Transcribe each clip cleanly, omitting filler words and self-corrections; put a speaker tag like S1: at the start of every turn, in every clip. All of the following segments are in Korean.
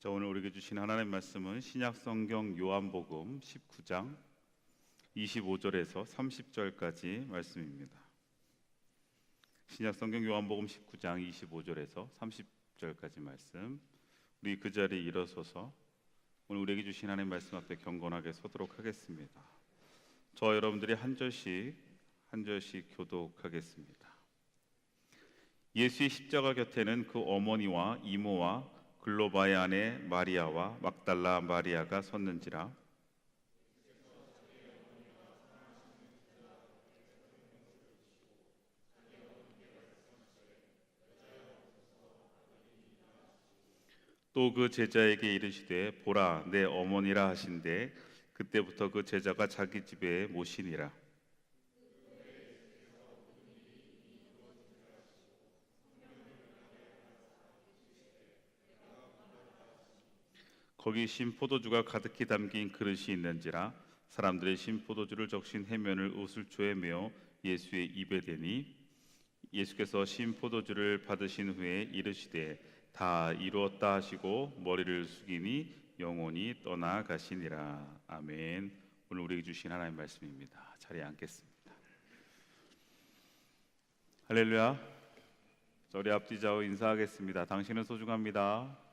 S1: 자, 오늘 우리에게 주신 하나님의 말씀은 신약성경 요한복음 19장 25절에서 30절까지 말씀입니다. 신약성경 요한복음 19장 25절에서 30절까지 말씀. 우리 그 자리에 일어서서 오늘 우리에게 주신 하나님의 말씀 앞에 경건하게 서도록 하겠습니다. 저와 여러분들이 한 절씩 교독하겠습니다. 예수의 십자가 곁에는 그 어머니와 이모와 글로바의 아내 마리아와 막달라 마리아가 섰는지라. 또 그 제자에게 이르시되 보라 내 어머니라 하신대 그때부터 그 제자가 자기 집에 모시니라. 거기 신 포도주가 가득히 담긴 그릇이 있는지라. 사람들의 신 포도주를 적신 해면을 우슬초에 메어 예수의 입에 대니 예수께서 신 포도주를 받으신 후에 이르시되 다 이루었다 하시고 머리를 숙이니 영혼이 떠나가시니라. 아멘. 오늘 우리에게 주신 하나님의 말씀입니다. 자리에 앉겠습니다. 할렐루야. 우리 앞뒤 좌우 인사하겠습니다. 당신은 소중합니다.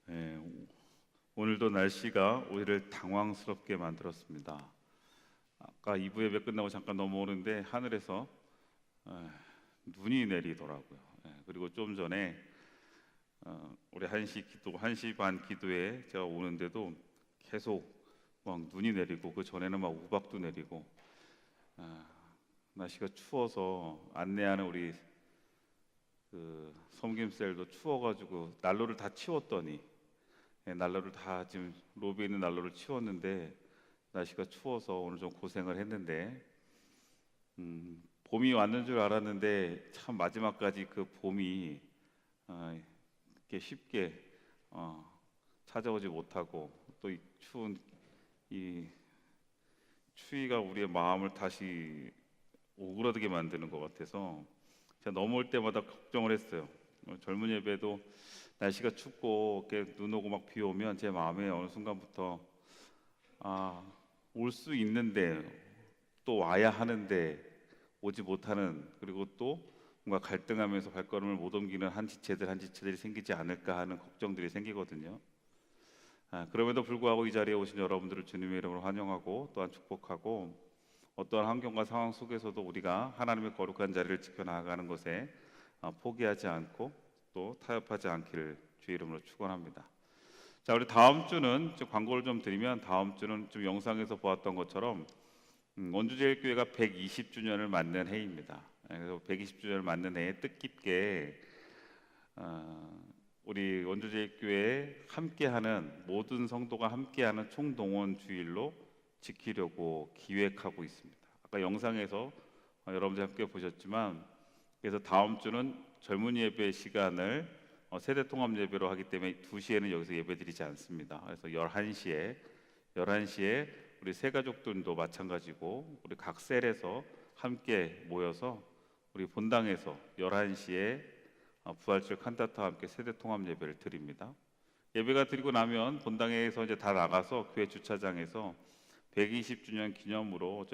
S1: 네, 오늘도 날씨가 우리를 당황스럽게 만들었습니다. 아까 2부 예배 끝나고 잠깐 넘어오는데 하늘에서 눈이 내리더라고요. 그리고 좀 전에 우리 1시 반 기도에 제가 오는데도 계속 막 눈이 내리고 그 전에는 막 우박도 내리고 날씨가 추워서 안내하는 우리 그 섬김셀도 추워가지고 난로를 다 치웠더니 난로를 다 지금 로비에 있는 난로를 치웠는데 날씨가 추워서 오늘 좀 고생을 했는데 봄이 왔는 줄 알았는데 참 마지막까지 그 봄이 이렇게 쉽게 찾아오지 못하고 또 이 추운 이 추위가 우리의 마음을 다시 오그라들게 만드는 것 같아서 제가 넘어올 때마다 걱정을 했어요. 젊은 예배도 날씨가 춥고 이렇게 눈 오고 막 비 오면 제 마음에 어느 순간부터 올 수 있는데 또 와야 하는데 오지 못하는, 그리고 또 뭔가 갈등하면서 발걸음을 못 옮기는 한 지체들이 생기지 않을까 하는 걱정들이 생기거든요. 그럼에도 불구하고 이 자리에 오신 여러분들을 주님의 이름으로 환영하고 또한 축복하고, 어떠한 환경과 상황 속에서도 우리가 하나님의 거룩한 자리를 지켜나가는 것에 포기하지 않고 또 타협하지 않기를 주의 이름으로 축원합니다. 자, 우리 다음 주는 광고를 좀 드리면, 다음 주는 좀 영상에서 보았던 것처럼 원주제일교회가 120주년을 맞는 해입니다. 그래서 120주년을 맞는 해에 뜻깊게 우리 원주제일교회에 함께하는 모든 성도가 함께하는 총동원 주일로 지키려고 기획하고 있습니다. 아까 영상에서 여러분들 함께 보셨지만, 그래서 다음 주는 젊은이 예배 시간을 세대 통합 예배로 하기 때문에 2시에는 여기서 예배드리지 않습니다. 그래서 11시에 우리 새 가족들도 마찬가지고 우리 각 셀에서 함께 모여서 우리 본당에서 11시에 부활절 칸타타와 함께 세대 통합 예배를 드립니다. 예배가 드리고 나면 본당에서 이제 다 나가서 교회 주차장에서 120주년 기념으로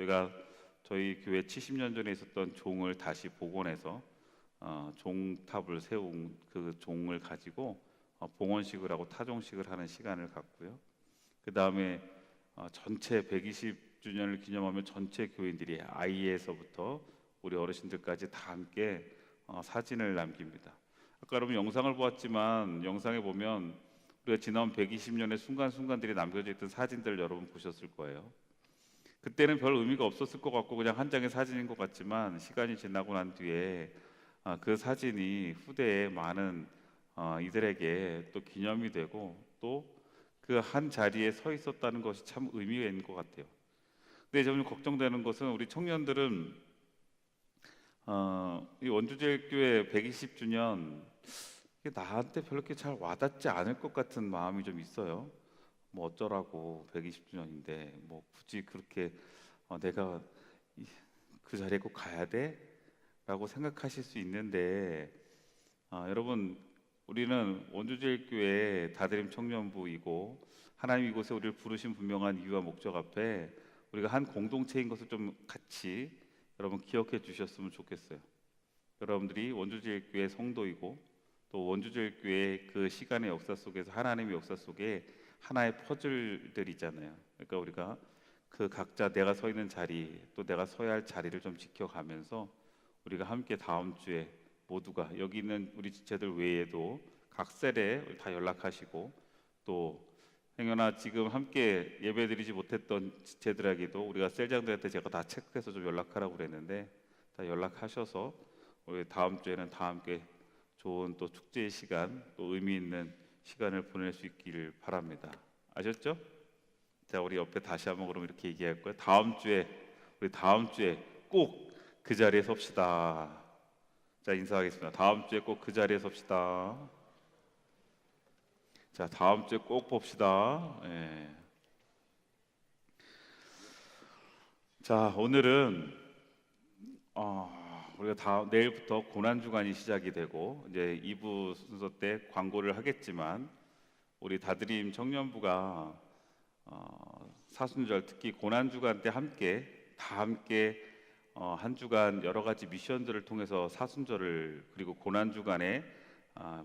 S1: 저희 교회 70년 전에 있었던 종을 다시 복원해서 종탑을 세운 그 종을 가지고 봉헌식을 하고 타종식을 하는 시간을 갖고요. 그 다음에 전체 120주년을 기념하면 전체 교인들이 아이에서부터 우리 어르신들까지 다 함께 사진을 남깁니다. 아까 여러분 영상을 보았지만, 영상에 보면 우리가 지난 120년의 순간순간들이 남겨져 있던 사진들 여러분 보셨을 거예요. 그때는 별 의미가 없었을 것 같고 그냥 한 장의 사진인 것 같지만, 시간이 지나고 난 뒤에 그 사진이 후대에 많은 이들에게 또 기념이 되고 또 그 한 자리에 서 있었다는 것이 참 의미가 있는 것 같아요. 근데 좀 걱정되는 것은, 우리 청년들은 이 원주제일교회 120주년 나한테 별로 이렇게 잘 와닿지 않을 것 같은 마음이 좀 있어요. 뭐 어쩌라고 120주년인데 뭐 굳이 그렇게 내가 그 자리에 꼭 가야 돼? 라고 생각하실 수 있는데, 여러분, 우리는 원주제일교회 다드림 청년부이고 하나님 이곳에 우리를 부르신 분명한 이유와 목적 앞에 우리가 한 공동체인 것을 좀 같이 여러분 기억해 주셨으면 좋겠어요. 여러분들이 원주제일교회 성도이고 또 원주제일교회 그 시간의 역사 속에서 하나님의 역사 속에 하나의 퍼즐들이잖아요. 그러니까 우리가 그 각자 내가 서 있는 자리 또 내가 서야 할 자리를 좀 지켜가면서 우리가 함께 다음 주에 모두가 여기 있는 우리 지체들 외에도 각 셀에 다 연락하시고 또 행여나 지금 함께 예배드리지 못했던 지체들에게도 우리가 셀장들한테 제가 다 체크해서 좀 연락하라고 그랬는데 다 연락하셔서 우리 다음 주에는 다 함께 좋은 또 축제의 시간 또 의미 있는 시간을 보낼 수 있기를 바랍니다. 아셨죠? 자, 우리 옆에 다시 한번 그럼 이렇게 얘기할 거예요. 우리 다음 주에 꼭 그 자리에 섭시다. 자, 인사하겠습니다. 다음 주에 꼭 그 자리에 섭시다. 자, 다음 주에 꼭 봅시다. 예. 자, 오늘은 우리가 내일부터 고난 주간이 시작이 되고 이제 2부 순서 때 광고를 하겠지만 우리 다드림 청년부가 사순절 특히 고난 주간 때 함께 한 주간 여러 가지 미션들을 통해서 사순절을 그리고 고난 주간에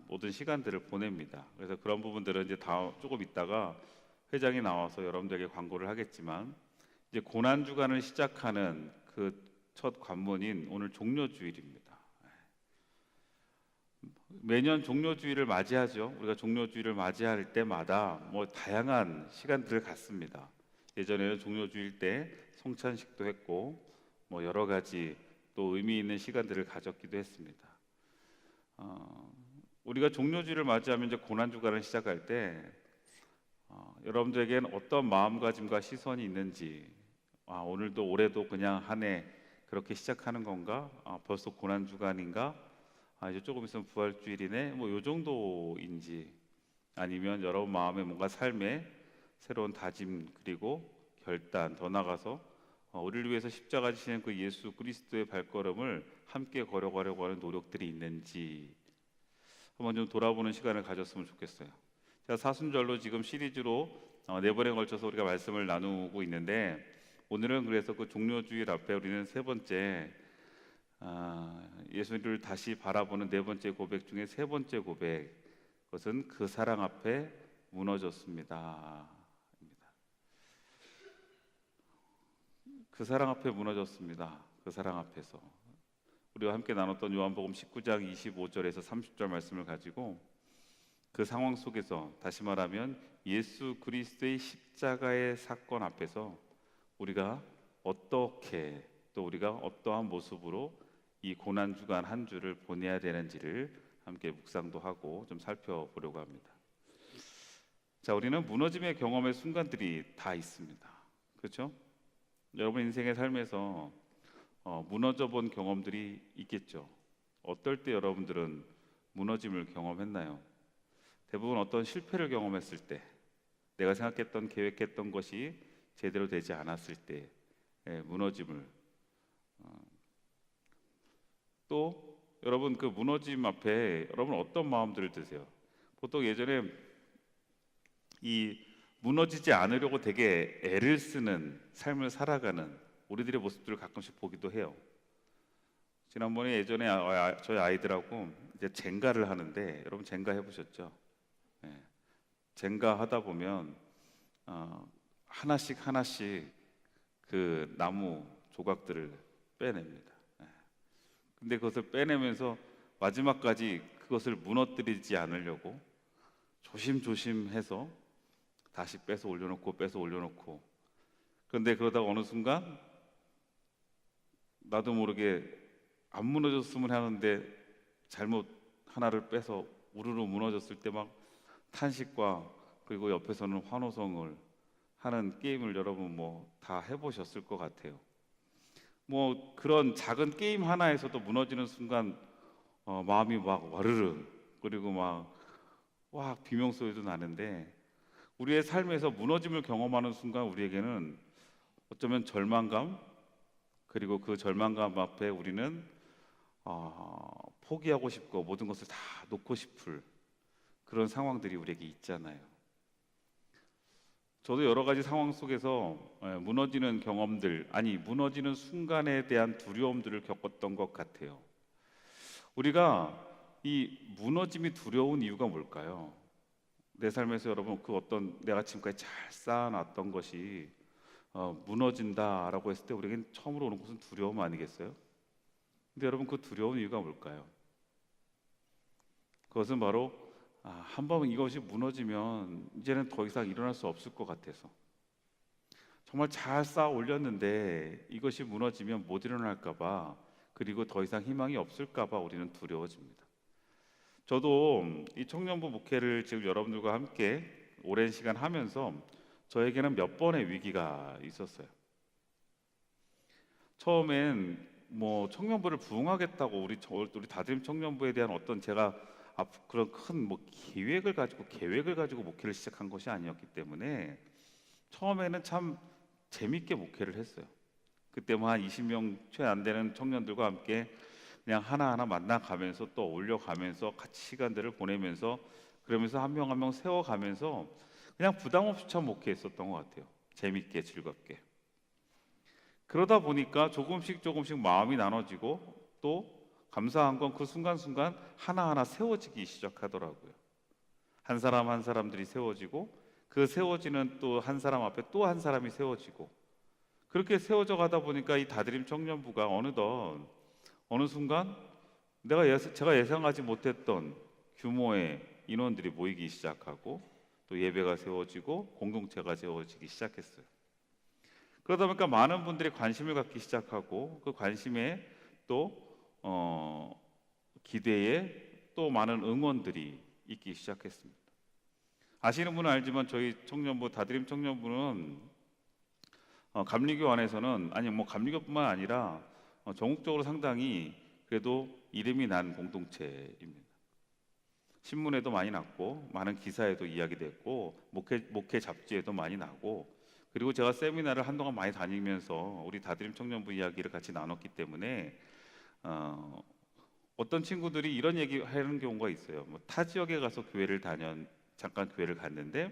S1: 모든 시간들을 보냅니다. 그래서 그런 부분들은 이제 조금 있다가 회장이 나와서 여러분들에게 광고를 하겠지만 이제 고난 주간을 시작하는 그 첫 관문인 오늘 종료주일입니다. 매년 종료주일을 맞이하죠. 우리가 종료주일을 맞이할 때마다 뭐 다양한 시간들을 갖습니다. 예전에는 종료주일 때 성찬식도 했고 뭐 여러 가지 또 의미 있는 시간들을 가졌기도 했습니다. 우리가 종료주일을 맞이하면 이제 고난주간을 시작할 때 여러분들에게는 어떤 마음가짐과 시선이 있는지 오늘도 올해도 그냥 한 해 그렇게 시작하는 건가? 벌써 고난주간인가? 이제 조금 있으면 부활주일이네. 뭐 요 정도인지 아니면 여러분 마음에 뭔가 삶에 새로운 다짐 그리고 결단 더 나가서 우리를 위해서 십자가 지신 그 예수 그리스도의 발걸음을 함께 걸어가려고 하는 노력들이 있는지 한번 좀 돌아보는 시간을 가졌으면 좋겠어요. 자, 사순절로 지금 시리즈로 4번에 걸쳐서 우리가 말씀을 나누고 있는데 오늘은 그래서 그 종료주일 앞에 우리는 세 번째 예수를 다시 바라보는 네 번째 고백 중에 세 번째 고백, 그것은 그 사랑 앞에 무너졌습니다. 그 사랑 앞에 무너졌습니다. 그 사랑 앞에서 우리가 함께 나눴던 요한복음 19장 25절에서 30절 말씀을 가지고 그 상황 속에서 다시 말하면 예수 그리스도의 십자가의 사건 앞에서 우리가 어떻게 또 우리가 어떠한 모습으로 이 고난 주간 한 주를 보내야 되는지를 함께 묵상도 하고 좀 살펴보려고 합니다. 자, 우리는 무너짐의 경험의 순간들이 다 있습니다. 그렇죠? 여러분 인생의 삶에서 무너져 본 경험들이 있겠죠. 어떨 때 여러분들은 무너짐을 경험했나요? 대부분 어떤 실패를 경험했을 때, 내가 생각했던 계획했던 것이 제대로 되지 않았을 때 무너짐을 또 여러분 그 무너짐 앞에 여러분 어떤 마음들을 드세요? 보통 예전에 이 무너지지 않으려고 되게 애를 쓰는 삶을 살아가는 우리들의 모습들을 가끔씩 보기도 해요. 지난번에 예전에 저희 아이들하고 이제 젠가를 하는데 여러분 젠가 해보셨죠? 네. 젠가 하다 보면 하나씩 그 나무 조각들을 빼냅니다. 네. 근데 그것을 빼내면서 마지막까지 그것을 무너뜨리지 않으려고 조심조심해서 다시 빼서 올려놓고 그런데 그러다가 어느 순간 나도 모르게 안 무너졌으면 하는데 잘못 하나를 빼서 우르르 무너졌을 때 막 탄식과 그리고 옆에서는 환호성을 하는 게임을 여러분 뭐 다 해보셨을 것 같아요. 뭐 그런 작은 게임 하나에서도 무너지는 순간 마음이 막 와르르 그리고 막 비명 소리도 나는데 우리의 삶에서 무너짐을 경험하는 순간 우리에게는 어쩌면 절망감 그리고 그 절망감 앞에 우리는 포기하고 싶고 모든 것을 다 놓고 싶을 그런 상황들이 우리에게 있잖아요. 저도 여러 가지 상황 속에서 무너지는 경험들, 아니 무너지는 순간에 대한 두려움들을 겪었던 것 같아요. 우리가 이 무너짐이 두려운 이유가 뭘까요? 내 삶에서 여러분 그 어떤 내가 지금까지 잘 쌓아놨던 것이 무너진다라고 했을 때 우리에겐 처음으로 오는 것은 두려움 아니겠어요? 근데 여러분 그 두려운 이유가 뭘까요? 그것은 바로 한번 이것이 무너지면 이제는 더 이상 일어날 수 없을 것 같아서, 정말 잘 쌓아 올렸는데 이것이 무너지면 못 일어날까 봐, 그리고 더 이상 희망이 없을까 봐 우리는 두려워집니다. 저도 이 청년부 목회를 지금 여러분들과 함께 오랜 시간 하면서 저에게는 몇 번의 위기가 있었어요. 처음엔 뭐 청년부를 부흥하겠다고 우리 다드림 청년부에 대한 어떤 제가 그런 큰 뭐 계획을 가지고 목회를 시작한 것이 아니었기 때문에 처음에는 참 재밌게 목회를 했어요. 그때 뭐 한 20명 채 안 되는 청년들과 함께 그냥 하나하나 만나가면서 또 올려가면서 같이 시간들을 보내면서, 그러면서 한 명 한 명 세워가면서 그냥 부담 없이 참 목회했었던 것 같아요. 재밌게 즐겁게. 그러다 보니까 조금씩 마음이 나눠지고, 또 감사한 건 그 순간순간 하나하나 세워지기 시작하더라고요. 한 사람 한 사람들이 세워지고, 그 세워지는 또 한 사람 앞에 또 한 사람이 세워지고, 그렇게 세워져 가다 보니까 이 다드림 청년부가 어느 순간 제가 예상하지 못했던 규모의 인원들이 모이기 시작하고, 또 예배가 세워지고 공동체가 세워지기 시작했어요. 그러다 보니까 많은 분들이 관심을 갖기 시작하고, 그 관심에 또 기대에 또 많은 응원들이 있기 시작했습니다. 아시는 분은 알지만 저희 청년부 다드림 청년부는 감리교 안에서는, 아니 뭐 감리교뿐만 아니라 전국적으로 상당히 그래도 이름이 난 공동체입니다. 신문에도 많이 났고, 많은 기사에도 이야기됐고, 목회 잡지에도 많이 나고, 그리고 제가 세미나를 한동안 많이 다니면서 우리 다드림 청년부 이야기를 같이 나눴기 때문에 어떤 친구들이 이런 얘기 하는 경우가 있어요. 뭐 타 지역에 가서 잠깐 교회를 갔는데,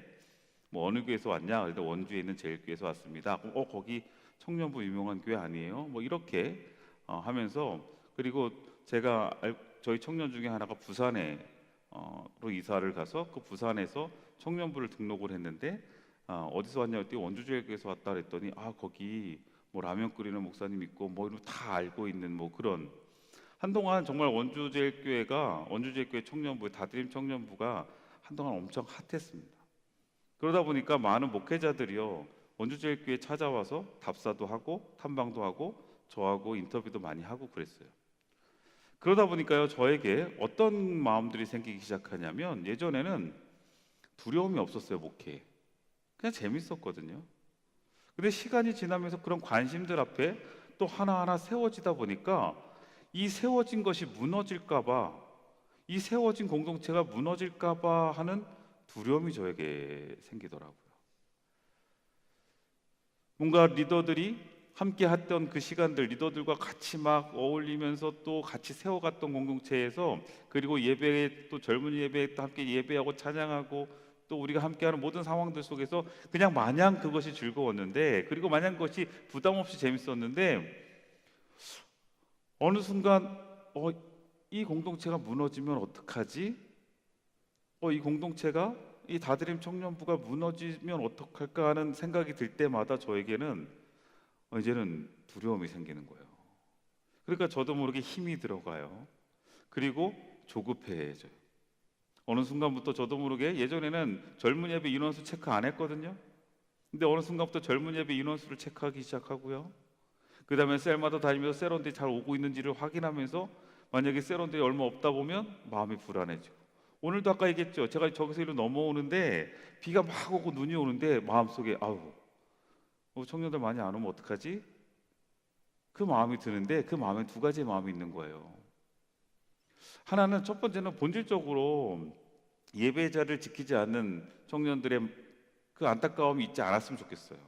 S1: 뭐 어느 교회에서 왔냐? 그래서 원주에 있는 제일교회에서 왔습니다. 거기 청년부 유명한 교회 아니에요? 뭐 이렇게 하면서, 그리고 저희 청년 중에 하나가 부산에 로 이사를 가서 그 부산에서 청년부를 등록을 했는데, 어디서 왔냐 했더니 원주제일교회에서 왔다 그랬더니 거기 뭐 라면 끓이는 목사님 있고 뭐 이런 다 알고 있는 뭐 그런, 한동안 정말 원주제일교회 청년부 다드림 청년부가 한동안 엄청 핫했습니다. 그러다 보니까 많은 목회자들이요 원주제일교회 찾아와서 답사도 하고 탐방도 하고 저하고 인터뷰도 많이 하고 그랬어요. 그러다 보니까요 저에게 어떤 마음들이 생기기 시작하냐면, 예전에는 두려움이 없었어요. 목회 그냥 재밌었거든요. 근데 시간이 지나면서 그런 관심들 앞에 또 하나하나 세워지다 보니까 이 세워진 것이 무너질까 봐, 이 세워진 공동체가 무너질까 봐 하는 두려움이 저에게 생기더라고요. 뭔가 리더들이 함께 했던 그 시간들, 리더들과 같이 막 어울리면서 또 같이 세워갔던 공동체에서, 그리고 예배에 또 젊은 예배에 또 함께 예배하고 찬양하고 또 우리가 함께하는 모든 상황들 속에서 그냥 마냥 그것이 즐거웠는데, 그리고 마냥 그것이 부담 없이 재밌었는데, 어느 순간 이 공동체가 무너지면 어떡하지? 이 공동체가, 이 다드림 청년부가 무너지면 어떡할까 하는 생각이 들 때마다 저에게는 이제는 두려움이 생기는 거예요. 그러니까 저도 모르게 힘이 들어가요. 그리고 조급해져요. 어느 순간부터 저도 모르게, 예전에는 젊은 예배 인원수 체크 안 했거든요. 근데 어느 순간부터 젊은 예배 인원수를 체크하기 시작하고요. 그 다음에 셀마다 다니면서 셀원들이 잘 오고 있는지를 확인하면서, 만약에 셀원들이 얼마 없다 보면 마음이 불안해지고, 오늘도 아까 얘기했죠. 제가 저기서 일로 넘어오는데 비가 막 오고 눈이 오는데 마음속에 청년들 많이 안 오면 어떡하지? 그 마음이 드는데, 그 마음에 두 가지의 마음이 있는 거예요. 하나는, 첫 번째는 본질적으로 예배자를 지키지 않는 청년들의 그 안타까움이 있지 않았으면 좋겠어요.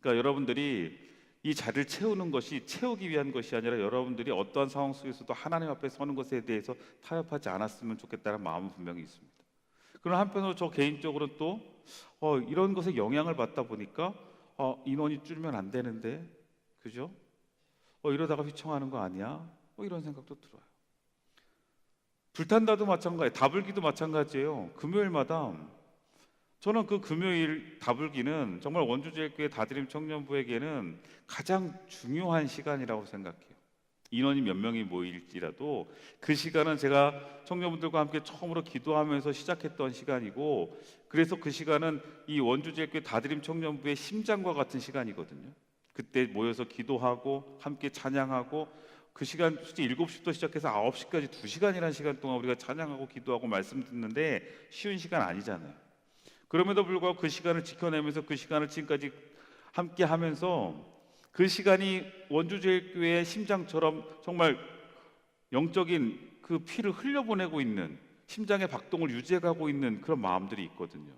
S1: 그러니까 여러분들이 이 자리를 채우는 것이 채우기 위한 것이 아니라 여러분들이 어떠한 상황 속에서도 하나님 앞에 서는 것에 대해서 타협하지 않았으면 좋겠다는 마음은 분명히 있습니다. 그러나 한편으로 저 개인적으로 또 이런 것에 영향을 받다 보니까 인원이 줄면 안 되는데, 그죠? 이러다가 휘청하는 거 아니야? 이런 생각도 들어요. 불탄다도 마찬가지, 다불기도 마찬가지예요. 금요일마다 저는 그 금요일 다불기는 정말 원주제일교회 다드림 청년부에게는 가장 중요한 시간이라고 생각해요. 인원이 몇 명이 모일지라도 그 시간은 제가 청년분들과 함께 처음으로 기도하면서 시작했던 시간이고, 그래서 그 시간은 이 원주제일교회 다드림 청년부의 심장과 같은 시간이거든요. 그때 모여서 기도하고 함께 찬양하고, 그 시간 솔직히 7시부터 시작해서 9시까지 2시간이라는 시간 동안 우리가 찬양하고 기도하고 말씀 듣는데 쉬운 시간 아니잖아요. 그럼에도 불구하고 그 시간을 지켜내면서 그 시간을 지금까지 함께 하면서 그 시간이 원주제일교회의 심장처럼 정말 영적인 그 피를 흘려보내고 있는, 심장의 박동을 유지해가고 있는 그런 마음들이 있거든요.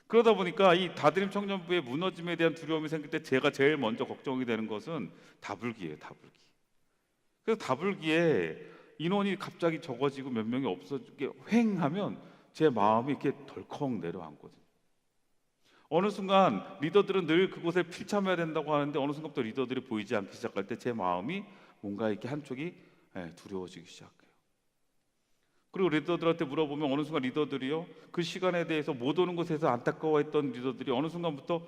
S1: 그러다 보니까 이 다드림 청년부의 무너짐에 대한 두려움이 생길 때 제가 제일 먼저 걱정이 되는 것은 다불기예요. 다불기. 그래서 다불기에 인원이 갑자기 적어지고 몇 명이 없어지게 휑하면 제 마음이 이렇게 덜컥 내려앉거든요. 어느 순간 리더들은 늘 그곳에 필참해야 된다고 하는데 어느 순간부터 리더들이 보이지 않기 시작할 때 제 마음이 뭔가 이렇게 한쪽이 두려워지기 시작해요. 그리고 리더들한테 물어보면 어느 순간 리더들이요, 그 시간에 대해서 못 오는 곳에서 안타까워했던 리더들이 어느 순간부터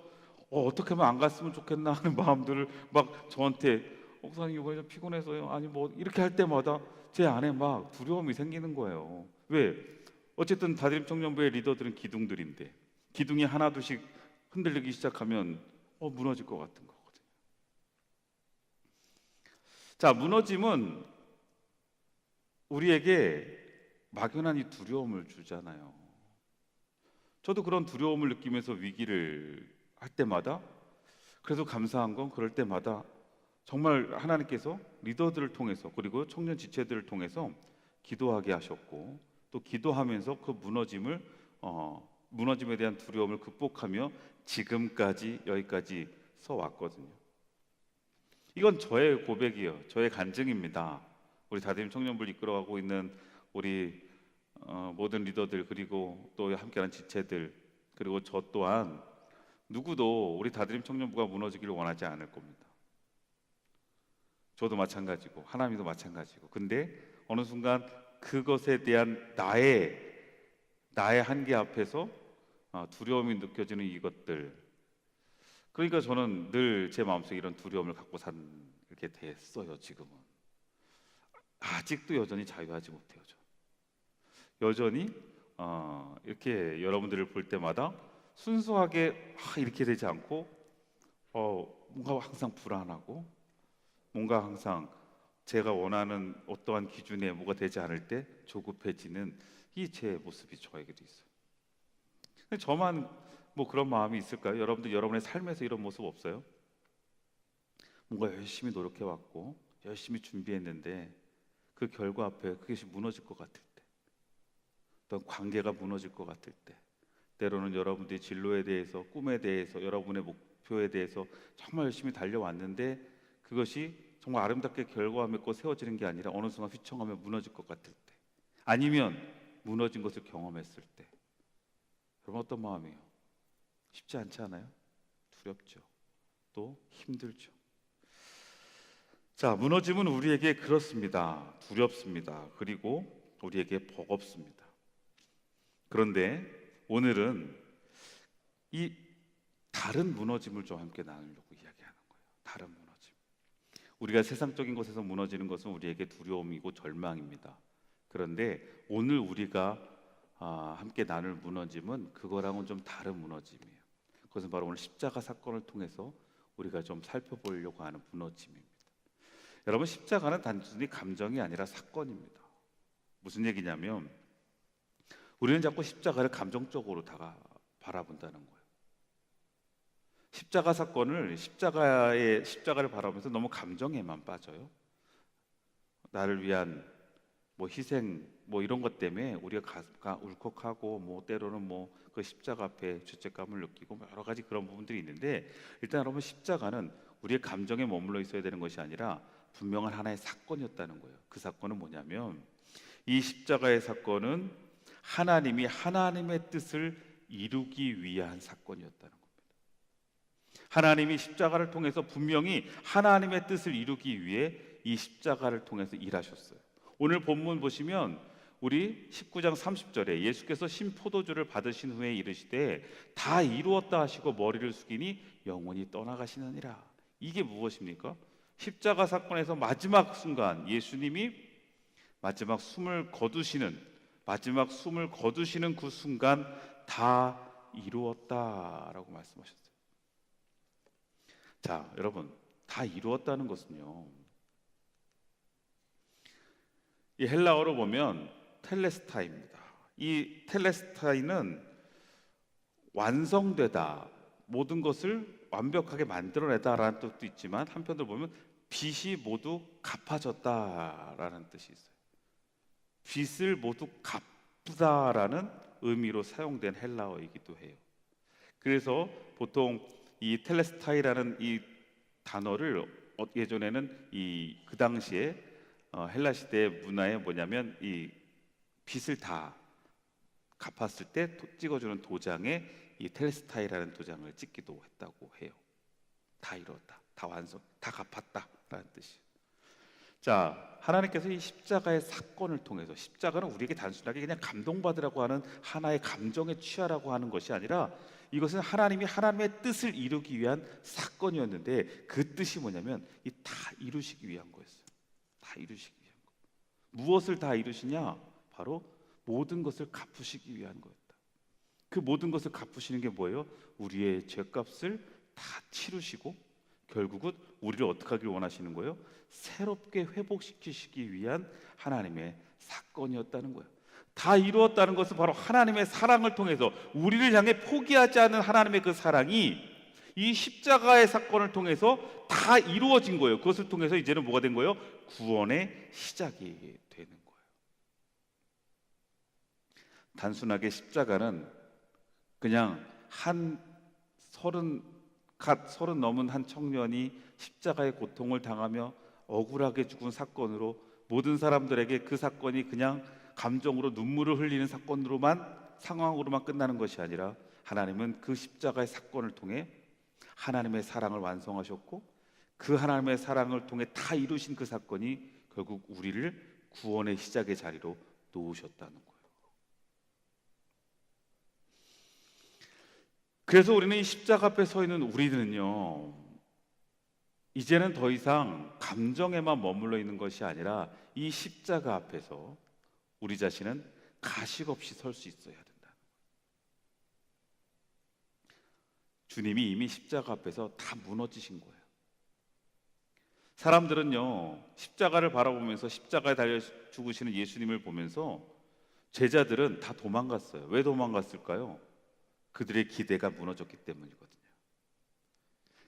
S1: 어떻게 하면 안 갔으면 좋겠나 하는 마음들을 막 저한테, 목사님 이번에 좀 피곤해서요, 아니 뭐 이렇게 할 때마다 제 안에 막 두려움이 생기는 거예요. 왜? 어쨌든 다드림 청년부의 리더들은 기둥들인데 기둥이 하나둘씩 흔들리기 시작하면 무너질 것 같은 거거든요. 자, 무너짐은 우리에게 막연한 이 두려움을 주잖아요. 저도 그런 두려움을 느끼면서 위기를 할 때마다, 그래도 감사한 건 그럴 때마다 정말 하나님께서 리더들을 통해서 그리고 청년 지체들을 통해서 기도하게 하셨고, 또 기도하면서 그 무너짐에 대한 두려움을 극복하며 지금까지 여기까지 서 왔거든요. 이건 저의 고백이에요. 저의 간증입니다. 우리 다드림 청년부를 이끌어가고 있는 우리 모든 리더들, 그리고 또 함께하는 지체들, 그리고 저 또한 누구도 우리 다드림 청년부가 무너지기를 원하지 않을 겁니다. 저도 마찬가지고 하나님도 마찬가지고. 근데 어느 순간 그것에 대한 나의 한계 앞에서 두려움이 느껴지는 이것들, 그러니까 저는 늘 제 마음속에 이런 두려움을 갖고 살게 됐어요. 지금은 아직도 여전히 자유하지 못해요. 여전히 이렇게 여러분들을 볼 때마다 순수하게 이렇게 되지 않고 뭔가 항상 불안하고, 뭔가 항상 제가 원하는 어떠한 기준에 뭐가 되지 않을 때 조급해지는 이 제 모습이 저에게도 있어요. 근데 저만 뭐 그런 마음이 있을까요? 여러분들 여러분의 삶에서 이런 모습 없어요? 뭔가 열심히 노력해 왔고 열심히 준비했는데 그 결과 앞에 그것이 무너질 것 같을 때, 어떤 관계가 무너질 것 같을 때, 때로는 여러분들의 진로에 대해서, 꿈에 대해서, 여러분의 목표에 대해서 정말 열심히 달려왔는데 그것이 정말 아름답게 결과 맺고 세워지는 게 아니라 어느 순간 휘청하며 무너질 것 같을 때, 아니면 무너진 것을 경험했을 때, 여러분 어떤 마음이에요? 쉽지 않지 않아요? 두렵죠. 또 힘들죠. 자, 무너짐은 우리에게 그렇습니다. 두렵습니다. 그리고 우리에게 버겁습니다. 그런데 오늘은 이 다른 무너짐을 좀 함께 나누려고 이야기하는 거예요. 다른 무너짐. 우리가 세상적인 것에서 무너지는 것은 우리에게 두려움이고 절망입니다. 그런데 오늘 우리가 함께 나눌 무너짐은 그거랑은 좀 다른 무너짐이에요. 그것은 바로 오늘 십자가 사건을 통해서 우리가 좀 살펴보려고 하는 무너짐입니다. 여러분, 십자가는 단순히 감정이 아니라 사건입니다. 무슨 얘기냐면 우리는 자꾸 십자가를 감정적으로 바라본다는 거예요. 십자가 사건을, 십자가를 바라보면서 너무 감정에만 빠져요. 나를 위한 희생 이런 것 때문에 우리가 울컥하고 때로는 그 십자가 앞에 죄책감을 느끼고 여러 가지 그런 부분들이 있는데, 일단 여러분, 십자가는 우리의 감정에 머물러 있어야 되는 것이 아니라 분명한 하나의 사건이었다는 거예요. 그 사건은 뭐냐면 이 십자가의 사건은 하나님이 하나님의 뜻을 이루기 위한 사건이었다는 겁니다. 하나님이 십자가를 통해서 분명히 하나님의 뜻을 이루기 위해 이 십자가를 통해서 일하셨어요. 오늘 본문 보시면 우리 19장 30절에 예수께서 신포도주를 받으신 후에 이르시되 다 이루었다 하시고 머리를 숙이니 영원히 떠나가시느니라. 이게 무엇입니까? 십자가 사건에서 마지막 순간 예수님이 마지막 숨을 거두시는 그 순간 다 이루었다라고 말씀하셨어요. 자, 여러분, 다 이루었다는 것은요, 이 헬라어로 보면 텔레스타이입니다. 이 텔레스타이는 완성되다, 모든 것을 완벽하게 만들어내다라는 뜻도 있지만 한편으로 보면 빚이 모두 갚아졌다라는 뜻이 있어요. 빚을 모두 갚다라는 의미로 사용된 헬라어이기도 해요. 그래서 보통 이 텔레스타이라는 이 단어를 예전에는 그 당시에 헬라 시대 문화에 뭐냐면 이 빚을 다 갚았을 때 찍어주는 도장에 이 텔레스타이라는 도장을 찍기도 했다고 해요. 다 이뤘다, 다 완성, 다 갚았다라는 뜻이에요. 자, 하나님께서 이 십자가의 사건을 통해서, 십자가는 우리에게 단순하게 그냥 감동받으라고 하는 하나의 감정에 취하라고 하는 것이 아니라 이것은 하나님이 하나님의 뜻을 이루기 위한 사건이었는데 그 뜻이 뭐냐면 이 다 이루시기 위한 거였어요. 다 이루시기 위한 거. 무엇을 다 이루시냐? 바로 모든 것을 갚으시기 위한 거였다. 그 모든 것을 갚으시는 게 뭐예요? 우리의 죄값을 다 치르시고 결국은 우리를 어떻게 하길 원하시는 거예요? 새롭게 회복시키시기 위한 하나님의 사건이었다는 거예요. 다 이루었다는 것은 바로 하나님의 사랑을 통해서 우리를 향해 포기하지 않는 하나님의 그 사랑이 이 십자가의 사건을 통해서 다 이루어진 거예요. 그것을 통해서 이제는 뭐가 된 거예요? 구원의 시작이 되는 거예요. 단순하게 십자가는 그냥 서른 넘은 한 청년이 십자가의 고통을 당하며 억울하게 죽은 사건으로 모든 사람들에게 그 사건이 그냥 감정으로 눈물을 흘리는 상황으로만 끝나는 것이 아니라 하나님은 그 십자가의 사건을 통해 하나님의 사랑을 완성하셨고 그 하나님의 사랑을 통해 다 이루신 그 사건이 결국 우리를 구원의 시작의 자리로 놓으셨다는 거예요. 그래서 우리는 이 십자가 앞에 서 있는 우리는요, 이제는 더 이상 감정에만 머물러 있는 것이 아니라 이 십자가 앞에서 우리 자신은 가식 없이 설 수 있어야 된다. 주님이 이미 십자가 앞에서 다 무너지신 거예요. 사람들은요, 십자가를 바라보면서 십자가에 달려 죽으시는 예수님을 보면서 제자들은 다 도망갔어요. 왜 도망갔을까요? 그들의 기대가 무너졌기 때문이거든요.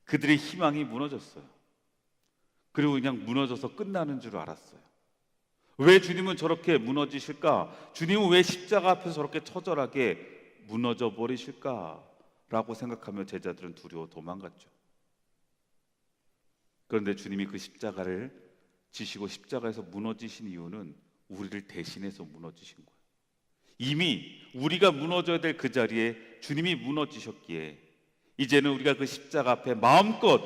S1: 그들의 희망이 무너졌어요. 그리고 그냥 무너져서 끝나는 줄 알았어요. 왜 주님은 저렇게 무너지실까? 주님은 왜 십자가 앞에서 저렇게 처절하게 무너져 버리실까? 라고 생각하며 제자들은 두려워 도망갔죠. 그런데 주님이 그 십자가를 지시고 십자가에서 무너지신 이유는 우리를 대신해서 무너지신 거예요. 이미 우리가 무너져야 될 그 자리에 주님이 무너지셨기에 이제는 우리가 그 십자가 앞에 마음껏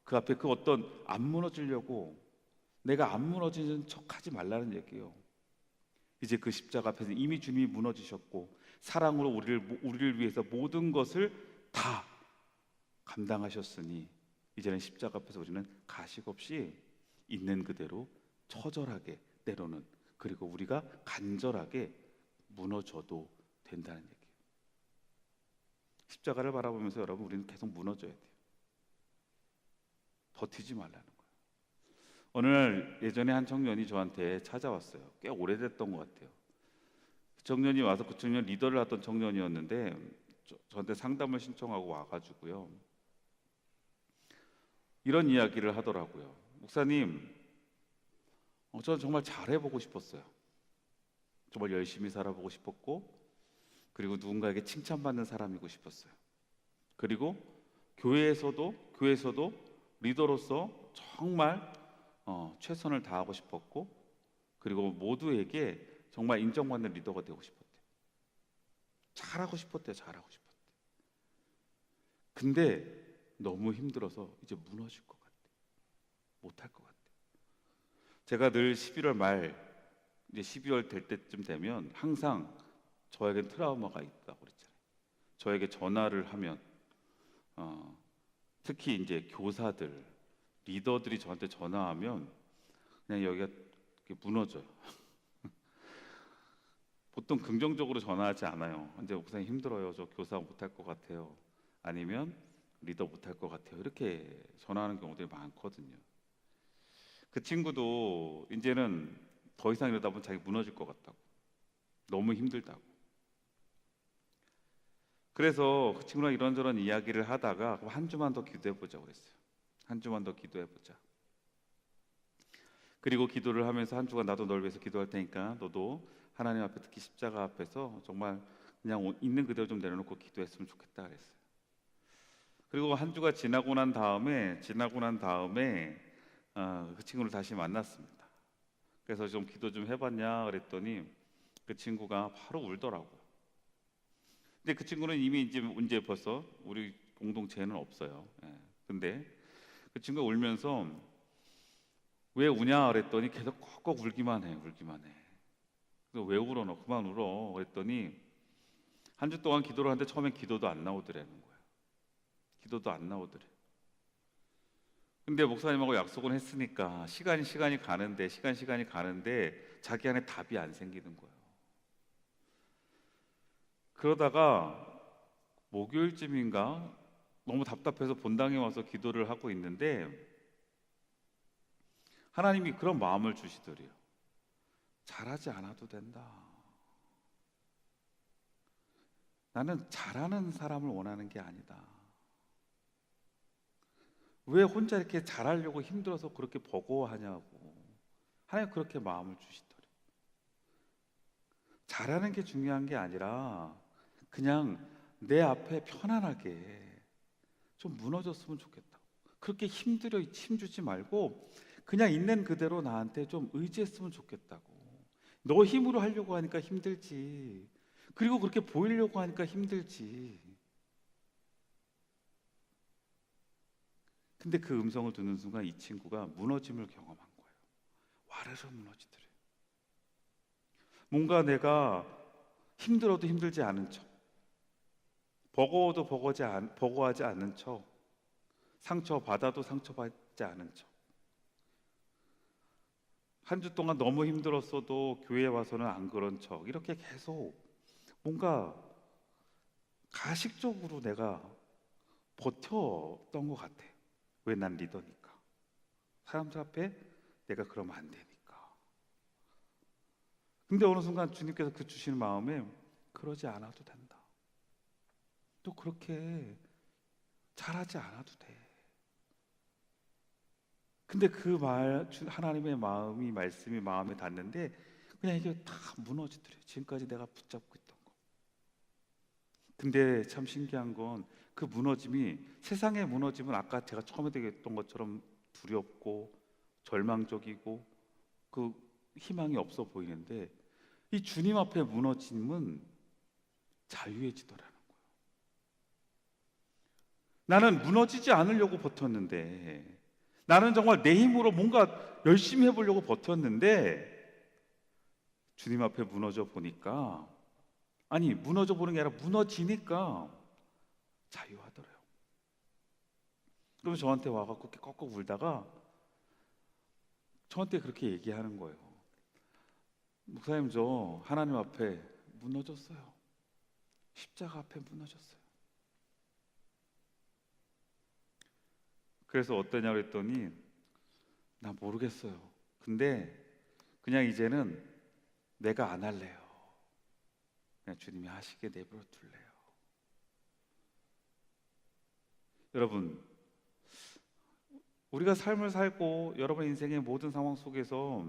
S1: 그 앞에 그 어떤 안 무너지려고 내가 안 무너지는 척하지 말라는 얘기예요. 이제 그 십자가 앞에서 이미 주님이 무너지셨고 사랑으로 우리를 위해서 모든 것을 다 감당하셨으니 이제는 십자가 앞에서 우리는 가식 없이 있는 그대로 처절하게 때로는 그리고 우리가 간절하게 무너져도 된다는 얘기예요. 십자가를 바라보면서 여러분 우리는 계속 무너져야 돼요. 버티지 말라는 거예요. 어느 날 예전에 한 청년이 저한테 찾아왔어요. 꽤 오래됐던 것 같아요. 그 청년이 와서 그 청년 리더를 하던 청년이었는데 저한테 상담을 신청하고 와가지고요. 이런 이야기를 하더라고요. 목사님, 저는 정말 잘해보고 싶었어요. 정말 열심히 살아보고 싶었고 그리고 누군가에게 칭찬받는 사람이고 싶었어요. 그리고 교회에서도 리더로서 정말 최선을 다하고 싶었고, 그리고 모두에게 정말 인정받는 리더가 되고 싶었대. 잘하고 싶었대. 근데 너무 힘들어서 이제 무너질 것 같아. 못할 것 같아. 제가 늘 11월 말, 이제 12월 될 때쯤 되면 항상 저에겐 트라우마가 있다고 그랬잖아요. 저에게 전화를 하면 특히 이제 교사들, 리더들이 저한테 전화하면 그냥 여기가 이렇게 무너져요. 보통 긍정적으로 전화하지 않아요. 이제 목사님 힘들어요. 저 교사 못할 것 같아요. 아니면 리더 못할 것 같아요. 이렇게 전화하는 경우들이 많거든요. 그 친구도 이제는 더 이상 이러다 보면 자기 무너질 것 같다고, 너무 힘들다고. 그래서 그 친구랑 이런저런 이야기를 하다가 한 주만 더 기도해보자고 그랬어요. 한 주만 더 기도해보자. 그리고 기도를 하면서 한 주간 나도 널 위해서 기도할 테니까 너도 하나님 앞에, 특히 십자가 앞에서 정말 그냥 있는 그대로 좀 내려놓고 기도했으면 좋겠다 그랬어요. 그리고 한 주가 지나고 난 다음에 그 친구를 다시 만났습니다. 그래서 좀 기도 좀 해봤냐 그랬더니 그 친구가 바로 울더라고요. 근데 그 친구는 이미 이제 벌써 우리 공동체에는 없어요. 예. 근데 그 친구가 울면서 왜 우냐 그랬더니 계속 꼭꼭 울기만 해. 그래서 왜 울어? 너 그만 울어 그랬더니 한 주 동안 기도를 하는데 처음엔 기도도 안 나오더라는 거예요. 기도도 안 나오더래. 근데 목사님하고 약속을 했으니까 시간이 가는데 자기 안에 답이 안 생기는 거예요. 그러다가 목요일쯤인가 너무 답답해서 본당에 와서 기도를 하고 있는데 하나님이 그런 마음을 주시더래요. 잘하지 않아도 된다. 나는 잘하는 사람을 원하는 게 아니다. 왜 혼자 이렇게 잘하려고 힘들어서 그렇게 버거워하냐고. 하나님 그렇게 마음을 주시더래요. 잘하는 게 중요한 게 아니라 그냥 내 앞에 편안하게 좀 무너졌으면 좋겠다. 그렇게 힘주지 말고 그냥 있는 그대로 나한테 좀 의지했으면 좋겠다고. 너 힘으로 하려고 하니까 힘들지. 그리고 그렇게 보이려고 하니까 힘들지. 근데 그 음성을 듣는 순간 이 친구가 무너짐을 경험한 거예요. 와르르 무너지더래요. 뭔가 내가 힘들어도 힘들지 않은 척, 버거워도 버거워하지 않는 척, 상처받아도 상처받지 않은 척. 한 주 동안 너무 힘들었어도 교회에 와서는 안 그런 척. 이렇게 계속 뭔가 가식적으로 내가 버텼던 것 같아. 왜? 난 리더니까. 사람들 앞에 내가 그러면 안 되니까. 근데 어느 순간 주님께서 그 주시는 마음에 그러지 않아도 된다. 또 그렇게 잘하지 않아도 돼. 근데 그 하나님의 말씀이 마음에 닿는데 그냥 이게 다 무너지더래요. 지금까지 내가 붙잡고 있던 거. 근데 참 신기한 건 그 무너짐이, 세상의 무너짐은 아까 제가 처음에 얘기했던 것처럼 두렵고 절망적이고 그 희망이 없어 보이는데 이 주님 앞에 무너짐은 자유해지더라는 거예요. 나는 무너지지 않으려고 버텼는데, 나는 정말 내 힘으로 뭔가 열심히 해보려고 버텼는데 주님 앞에 무너져 보니까, 아니 무너져 보는 게 아니라 무너지니까 자유하더래요. 그러면 저한테 와갖고 이렇게 꺽꺽 울다가 저한테 그렇게 얘기하는 거예요. 목사님, 저 하나님 앞에 무너졌어요. 십자가 앞에 무너졌어요. 그래서 어떠냐 그랬더니 나 모르겠어요. 근데 그냥 이제는 내가 안 할래요. 그냥 주님이 하시게 내버려 둘래요. 여러분, 우리가 삶을 살고 여러분 인생의 모든 상황 속에서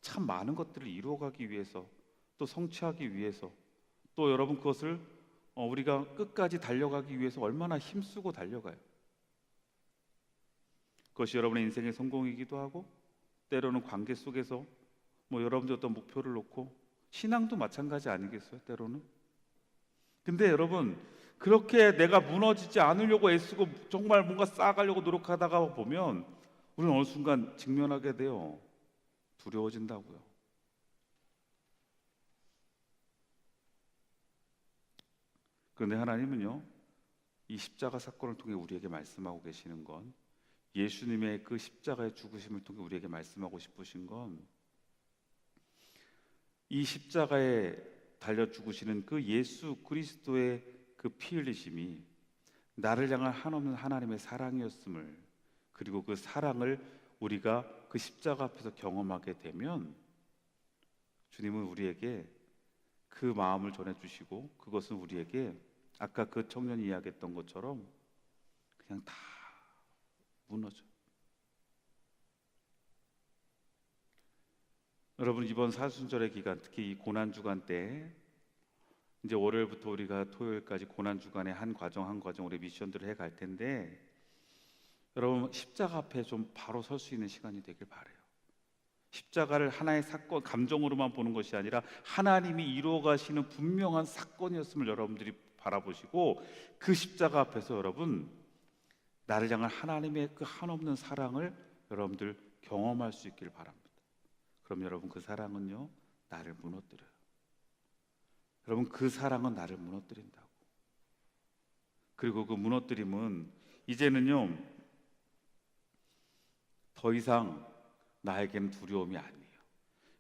S1: 참 많은 것들을 이루어가기 위해서, 또 성취하기 위해서, 또 여러분 그것을 우리가 끝까지 달려가기 위해서 얼마나 힘쓰고 달려가요. 그것이 여러분의 인생의 성공이기도 하고, 때로는 관계 속에서 여러분들 어떤 목표를 놓고, 신앙도 마찬가지 아니겠어요? 때로는. 근데 여러분, 그렇게 내가 무너지지 않으려고 애쓰고 정말 뭔가 쌓아가려고 노력하다가 보면 우리는 어느 순간 직면하게 돼요. 두려워진다고요. 그런데 하나님은요, 이 십자가 사건을 통해 우리에게 말씀하고 계시는 건, 예수님의 그 십자가의 죽으심을 통해 우리에게 말씀하고 싶으신 건, 이 십자가에 달려 죽으시는 그 예수 그리스도의 그 피 흘리심이 나를 향한 한없는 하나님의 사랑이었음을, 그리고 그 사랑을 우리가 그 십자가 앞에서 경험하게 되면 주님은 우리에게 그 마음을 전해주시고, 그것은 우리에게 아까 그 청년이 이야기했던 것처럼 그냥 다 무너져. 여러분, 이번 사순절의 기간, 특히 이 고난주간 때, 이제 월요일부터 우리가 토요일까지 고난주간의 한 과정 한 과정 우리 미션들을 해갈 텐데, 여러분 십자가 앞에 좀 바로 설 수 있는 시간이 되길 바라요. 십자가를 하나의 사건, 감정으로만 보는 것이 아니라 하나님이 이루어 가시는 분명한 사건이었음을 여러분들이 바라보시고, 그 십자가 앞에서 여러분 나를 향한 하나님의 그 한없는 사랑을 여러분들 경험할 수 있길 바랍니다. 그럼 여러분, 그 사랑은요, 나를 무너뜨려요. 여러분, 그 사랑은 나를 무너뜨린다고. 그리고 그 무너뜨림은 이제는요, 더 이상 나에게는 두려움이 아니에요.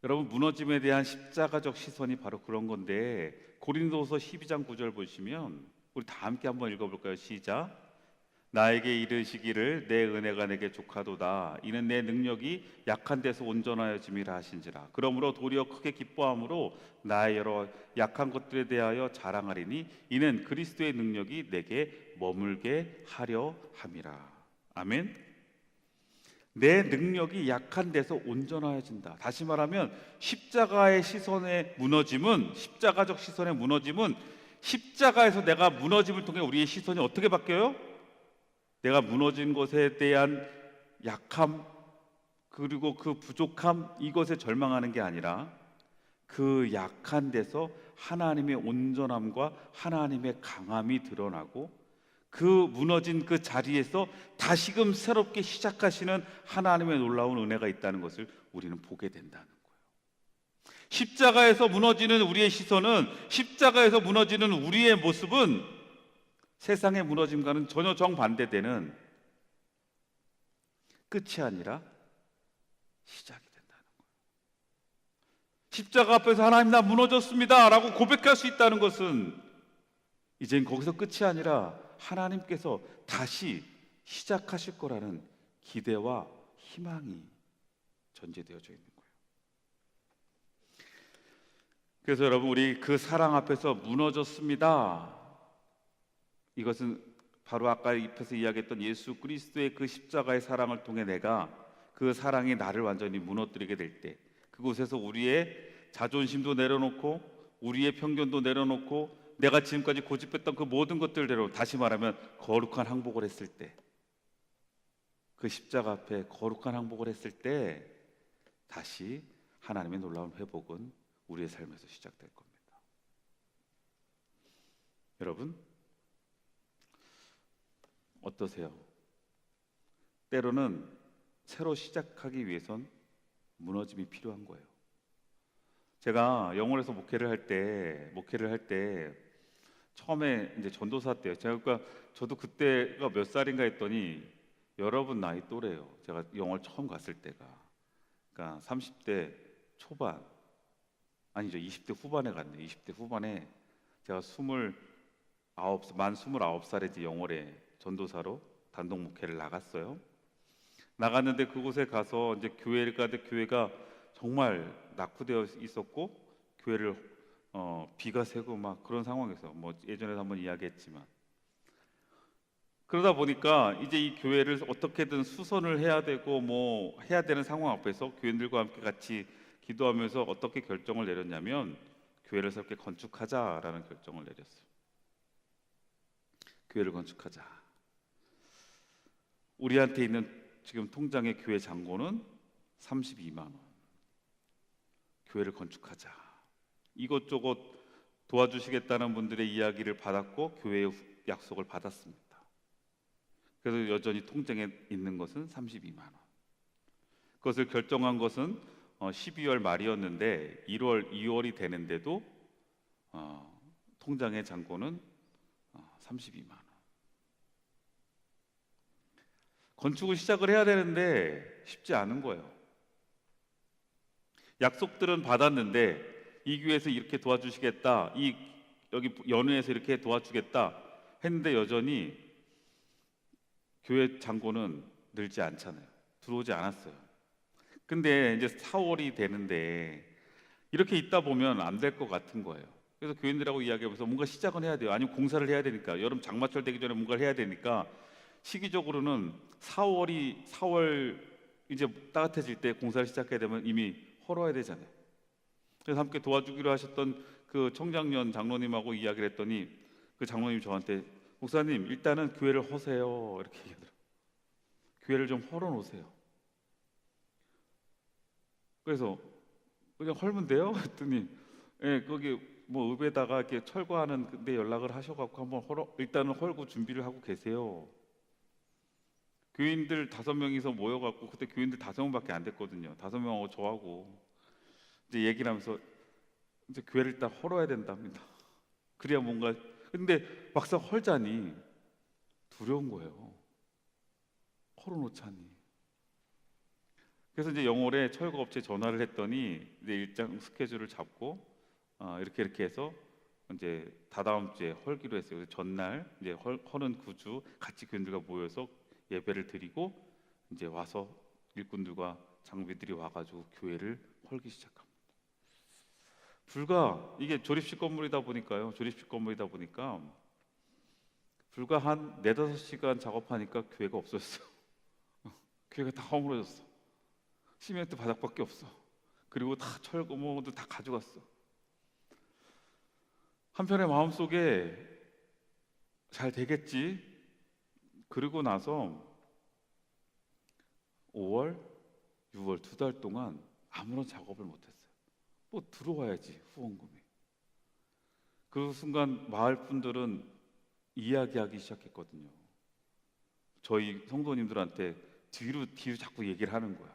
S1: 여러분, 무너짐에 대한 십자가적 시선이 바로 그런 건데, 고린도서 12장 9절 보시면 우리 다 함께 한번 읽어볼까요? 시작. 나에게 이르시기를 내 은혜가 내게 족하도다. 이는 내 능력이 약한 데서 온전하여짐이라 하신지라. 그러므로 도리어 크게 기뻐함으로 나의 여러 약한 것들에 대하여 자랑하리니 이는 그리스도의 능력이 내게 머물게 하려 함이라. 아멘. 내 능력이 약한 데서 온전하여진다. 다시 말하면 십자가의 시선의 무너짐은, 십자가적 시선의 무너짐은, 십자가에서 내가 무너짐을 통해 우리의 시선이 어떻게 바뀌어요? 내가 무너진 것에 대한 약함, 그리고 그 부족함, 이것에 절망하는 게 아니라 그 약한 데서 하나님의 온전함과 하나님의 강함이 드러나고, 그 무너진 그 자리에서 다시금 새롭게 시작하시는 하나님의 놀라운 은혜가 있다는 것을 우리는 보게 된다는 거예요. 십자가에서 무너지는 우리의 시선은, 십자가에서 무너지는 우리의 모습은 세상의 무너짐과는 전혀 정반대되는, 끝이 아니라 시작이 된다는 거예요. 십자가 앞에서 하나님, 나 무너졌습니다 라고 고백할 수 있다는 것은 이젠 거기서 끝이 아니라 하나님께서 다시 시작하실 거라는 기대와 희망이 전제되어져 있는 거예요. 그래서 여러분, 우리 그 사랑 앞에서 무너졌습니다, 이것은 바로 아까 앞에서 이야기했던 예수 그리스도의 그 십자가의 사랑을 통해 내가 그 사랑이 나를 완전히 무너뜨리게 될 때, 그곳에서 우리의 자존심도 내려놓고 우리의 편견도 내려놓고 내가 지금까지 고집했던 그 모든 것들대로, 다시 말하면 거룩한 항복을 했을 때, 그 십자가 앞에 거룩한 항복을 했을 때 다시 하나님의 놀라운 회복은 우리의 삶에서 시작될 겁니다. 여러분, 어떠세요? 때로는 새로 시작하기 위해선 무너짐이 필요한 거예요. 제가 영월에서 목회를 할 때 처음에 이제 전도사 때요. 그러니까 저도 그때가 몇 살인가 했더니 여러분 나이 또래요. 제가 영월 처음 갔을 때가, 그러니까 30대 초반, 아니죠, 20대 후반에 갔네요. 20대 후반에 제가 만 29살에 이제 영월에 전도사로 단독 목회를 나갔어요. 나갔는데 그곳에 가서 이제 교회가 정말 낙후되어 있었고, 교회를 비가 새고 막 그런 상황에서, 예전에도 한번 이야기했지만, 그러다 보니까 이제 이 교회를 어떻게든 수선을 해야 되고 해야 되는 상황 앞에서 교인들과 함께 같이 기도하면서 어떻게 결정을 내렸냐면, 교회를 새롭게 건축하자라는 결정을 내렸어요. 교회를 건축하자. 우리한테 있는 지금 통장의 교회 잔고는 32만 원. 교회를 건축하자. 이것저것 도와주시겠다는 분들의 이야기를 받았고 교회의 약속을 받았습니다. 그래서 여전히 통장에 있는 것은 32만 원. 그것을 결정한 것은 12월 말이었는데 1월, 2월이 되는데도 통장의 잔고는 32만 원. 건축을 시작을 해야 되는데 쉽지 않은 거예요. 약속들은 받았는데 이 교회에서 이렇게 도와주시겠다, 여기 연회에서 이렇게 도와주겠다 했는데 여전히 교회 잔고는 늘지 않잖아요. 들어오지 않았어요. 근데 이제 4월이 되는데 이렇게 있다 보면 안 될 것 같은 거예요. 그래서 교인들하고 이야기해보면서 뭔가 시작은 해야 돼요. 아니면 공사를 해야 되니까, 여름 장마철 되기 전에 뭔가를 해야 되니까 시기적으로는 4월 이제 따뜻해질 때 공사를 시작해야 되면 이미 헐어야 되잖아요. 그래서 함께 도와주기로 하셨던 그 청장년 장로님하고 이야기를 했더니 그 장로님이 저한테 목사님 일단은 교회를 허세요 이렇게 얘기하더라고요. 교회를 좀 헐어 놓으세요. 그래서 그냥 헐면 돼요? 했더니 예, 거기 뭐 읍에다가 이렇게 철거하는 데 연락을 하셔갖고 한번 일단은 헐고 준비를 하고 계세요. 교인들 5명이서 모여갖고 그때 교인들 5명밖에 안 됐거든요. 5명하고 저하고 이제 얘기를 하면서 이제 교회를 일단 헐어야 된답니다. 그래야 뭔가. 근데 막상 헐자니 두려운 거예요. 헐어놓자니. 그래서 이제 영월에 철거업체 전화를 했더니 이제 일정 스케줄을 잡고 이렇게 해서 이제 다다음 주에 헐기로 했어요. 그래서 전날 이제 허는 구주 같이 교인들과 모여서 예배를 드리고 이제 와서 일꾼들과 장비들이 와가지고 교회를 헐기 시작합니다. 이게 조립식 건물이다 보니까 불과 한 4-5시간 작업하니까 교회가 없어졌어. 교회가 다 허물어졌어. 시멘트 바닥밖에 없어. 그리고 다 철거 뭐도 다 가져갔어. 한편의 마음속에 잘 되겠지. 그리고 나서 5월, 6월 2달 동안 아무런 작업을 못했어요. 뭐 들어와야지 후원금이. 그 순간 마을 분들은 이야기하기 시작했거든요. 저희 성도님들한테 뒤로 자꾸 얘기를 하는 거야.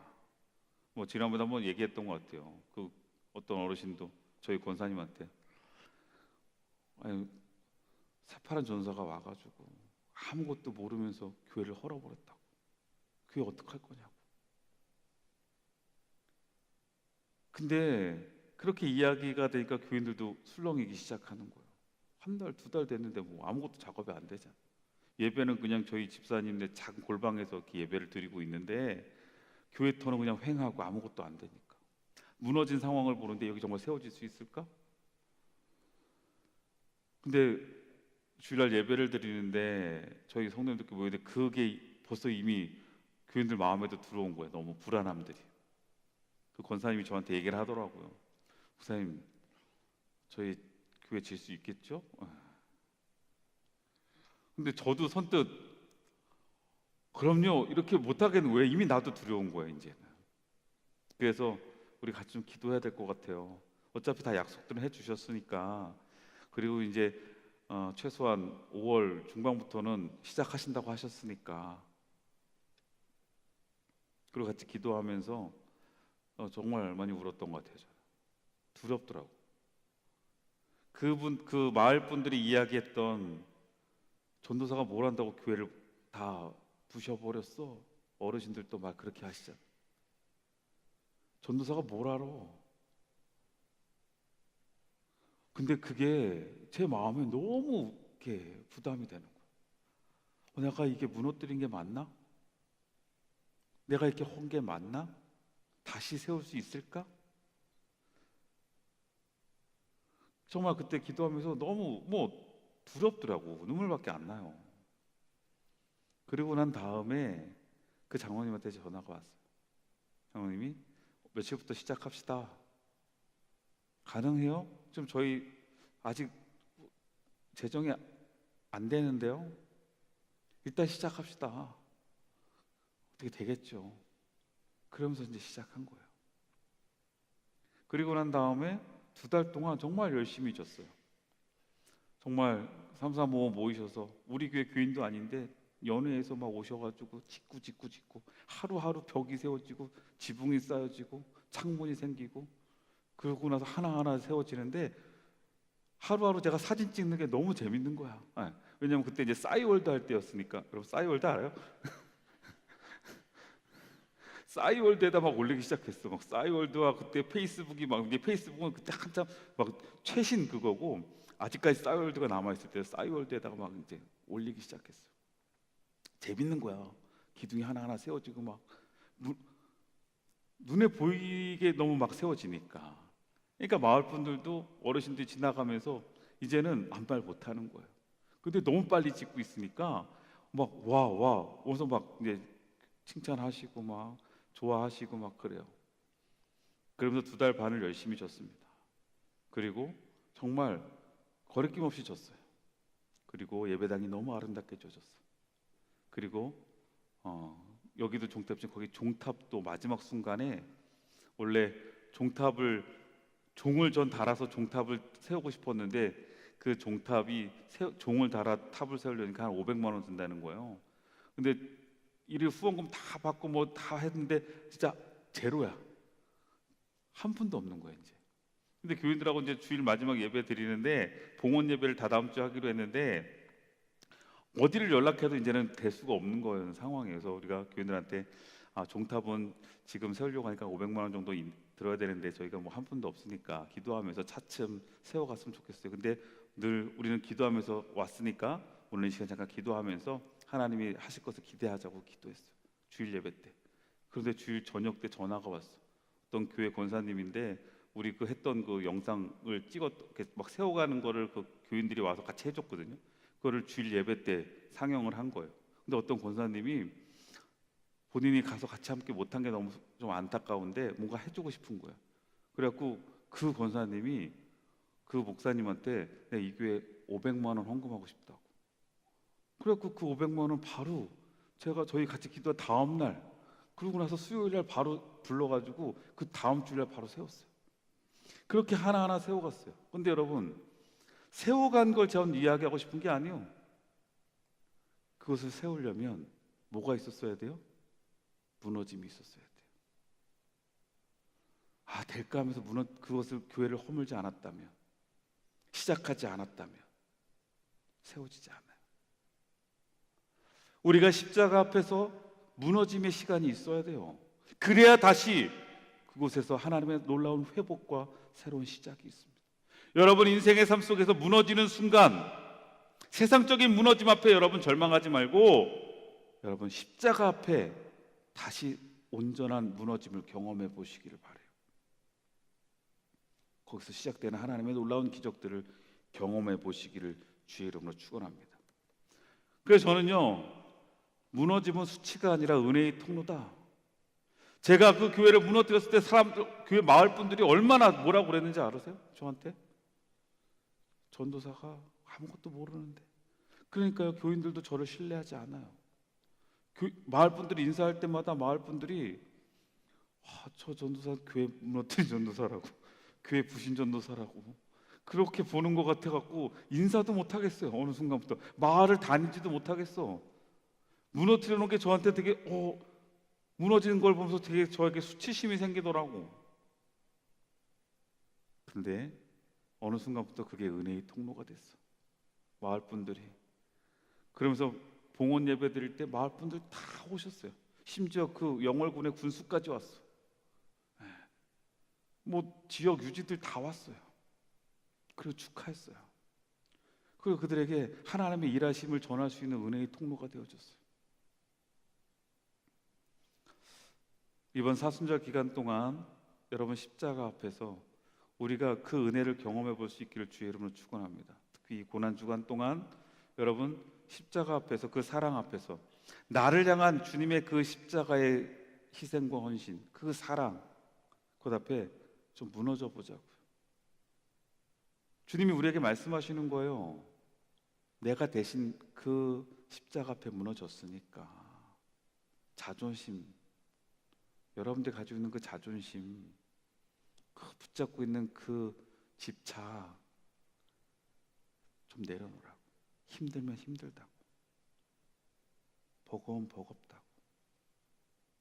S1: 뭐 지난번에 한번 얘기했던 것 같아요. 그 어떤 어르신도 저희 권사님한테 아니 새파란 전사가 와가지고 아무것도 모르면서 교회를 헐어버렸다고. 교회 어떡할 거냐고. 근데 그렇게 이야기가 되니까 교인들도 술렁이기 시작하는 거예요. 1달, 2달 됐는데 뭐 아무것도 작업이 안 되잖아. 예배는 그냥 저희 집사님네 작은 골방에서 이렇게 예배를 드리고 있는데 교회 터는 그냥 횡하고 아무것도 안 되니까 무너진 상황을 보는데 여기 정말 세워질 수 있을까? 근데 주일날 예배를 드리는데 저희 성도님들께 모이는데 그게 벌써 이미 교인들 마음에도 들어온 거예요. 너무 불안함들이. 그 권사님이 저한테 얘기를 하더라고요. 목사님, 저희 교회 질 수 있겠죠? 근데 저도 선뜻 그럼요 이렇게 못하겠는 왜 이미 나도 두려운 거예요 이제는. 그래서 우리 같이 좀 기도해야 될 것 같아요. 어차피 다 약속들은 해주셨으니까. 그리고 이제 최소한 5월 중반부터는 시작하신다고 하셨으니까. 그리고 같이 기도하면서 정말 많이 울었던 것 같아요. 저는. 두렵더라고. 그 마을 분들이 이야기했던 전도사가 뭘 한다고 교회를 다 부셔버렸어. 어르신들도 막 그렇게 하시잖아. 전도사가 뭘 알아? 근데 그게 제 마음에 너무 이렇게 부담이 되는 거야. 내가 이게 무너뜨린 게 맞나? 내가 이렇게 헌 게 맞나? 다시 세울 수 있을까? 정말 그때 기도하면서 너무 두렵더라고. 눈물밖에 안 나요. 그리고 난 다음에 그 장로님한테 전화가 왔어요. 장로님이 며칠부터 시작합시다. 가능해요? 좀 저희 아직 재정이 안 되는데요. 일단 시작합시다. 어떻게 되겠죠. 그러면서 이제 시작한 거예요. 그리고 난 다음에 2달 동안 정말 열심히 졌어요. 정말 335 모이셔서, 우리 교회 교인도 아닌데 연회에서 막 오셔가지고 짓고 하루하루 벽이 세워지고 지붕이 쌓여지고 창문이 생기고, 그러고 나서 하나하나 세워지는데 하루하루 제가 사진 찍는 게 너무 재밌는 거야. 왜냐면 그때 이제 싸이월드 할 때였으니까. 여러분 싸이월드 알아요? 싸이월드에다 막 올리기 시작했어. 막 싸이월드와 그때 페이스북이 막, 이제 페이스북은 그때 한참 막 최신 그거고, 아직까지 싸이월드가 남아있을 때 싸이월드에다가 막 이제 올리기 시작했어. 재밌는 거야. 기둥이 하나하나 세워지고 막 눈에 보이게 너무 막 세워지니까. 그러니까 마을 분들도 어르신들이 지나가면서 이제는 아무 말 못하는 거예요. 근데 너무 빨리 짓고 있으니까 막 와 어서 막 이제 칭찬하시고 막 좋아하시고 막 그래요. 그러면서 2달 반을 열심히 졌습니다. 그리고 정말 거리낌 없이 졌어요. 그리고 예배당이 너무 아름답게 져졌어. 그리고 여기도 종탑이지만 거기 종탑도 마지막 순간에, 원래 종을 전 달아서 종탑을 세우고 싶었는데 그 종탑이 종을 달아 탑을 세우려니까 한 500만 원 든다는 거예요. 근데 이를 후원금 다 받고 뭐 다 했는데 진짜 제로야. 한 푼도 없는 거야 이제. 근데 교인들하고 이제 주일 마지막 예배 드리는데 봉헌 예배를 다다음 주에 하기로 했는데 어디를 연락해도 이제는 될 수가 없는 거예요 상황에서. 우리가 교인들한테 종탑은 지금 세우려고 하니까 500만 원 정도 들어야 되는데 저희가 뭐 한 푼도 없으니까 기도하면서 차츰 세워갔으면 좋겠어요. 근데 늘 우리는 기도하면서 왔으니까 오늘 이 시간 잠깐 기도하면서 하나님이 하실 것을 기대하자고 기도했어요. 주일 예배 때. 그런데 주일 저녁 때 전화가 왔어. 어떤 교회 권사님인데 우리 그 했던 그 영상을 막 세워가는 거를 그 교인들이 와서 같이 해줬거든요. 그거를 주일 예배 때 상영을 한 거예요. 근데 어떤 권사님이 본인이 가서 같이 함께 못한 게 너무 좀 안타까운데 뭔가 해주고 싶은 거예요. 그래갖고 그 권사님이 그 목사님한테 내가 이 교회 500만 원 헌금하고 싶다고. 그래갖고 그 500만 원 바로 저희 같이 기도한 다음 날, 그러고 나서 수요일 날 바로 불러가지고 그 다음 주일 날 바로 세웠어요. 그렇게 하나하나 세워갔어요. 근데 여러분, 세워간 걸 저는 이야기하고 싶은 게 아니에요. 그것을 세우려면 뭐가 있었어야 돼요? 무너짐이 있었어야 돼요. 될까 하면서 그것을 교회를 허물지 않았다면, 시작하지 않았다면 세워지지 않아요. 우리가 십자가 앞에서 무너짐의 시간이 있어야 돼요. 그래야 다시 그곳에서 하나님의 놀라운 회복과 새로운 시작이 있습니다. 여러분 인생의 삶 속에서 무너지는 순간, 세상적인 무너짐 앞에 여러분 절망하지 말고 여러분 십자가 앞에 다시 온전한 무너짐을 경험해 보시기를 바라요. 거기서 시작되는 하나님의 놀라운 기적들을 경험해 보시기를 주의 이름으로 축원합니다. 그래서 저는요, 무너짐은 수치가 아니라 은혜의 통로다. 제가 그 교회를 무너뜨렸을 때 교회 마을 분들이 얼마나 뭐라고 그랬는지 아세요? 저한테 전도사가 아무것도 모르는데. 그러니까요, 교인들도 저를 신뢰하지 않아요. 마을 분들이 인사할 때마다 마을 분들이 저 전도사 교회 무너뜨린 전도사라고, 교회 부신 전도사라고 그렇게 보는 것 같아갖고 인사도 못 하겠어요. 어느 순간부터 마을을 다니지도 못하겠어. 무너뜨려 놓은 게 저한테 되게 무너지는 걸 보면서 되게 저에게 수치심이 생기더라고. 근데 어느 순간부터 그게 은혜의 통로가 됐어. 마을 분들이. 그러면서 봉헌 예배 드릴 때 마을 분들 다 오셨어요. 심지어 그 영월군의 군수까지 왔어. 뭐 지역 유지들 다 왔어요. 그리고 축하했어요. 그리고 그들에게 하나님의 일하심을 전할 수 있는 은혜의 통로가 되어줬어요. 이번 사순절 기간 동안 여러분 십자가 앞에서 우리가 그 은혜를 경험해 볼 수 있기를 주의 이름으로 축원합니다. 특히 이 고난 주간 동안 여러분 십자가 앞에서, 그 사랑 앞에서 나를 향한 주님의 그 십자가의 희생과 헌신, 그 사랑, 그 앞에 좀 무너져 보자고요. 주님이 우리에게 말씀하시는 거예요. 내가 대신 그 십자가 앞에 무너졌으니까 자존심, 여러분들이 가지고 있는 그 자존심, 그 붙잡고 있는 그 집착 좀 내려놓으라고. 힘들면 힘들다고, 버거우면 버겁다고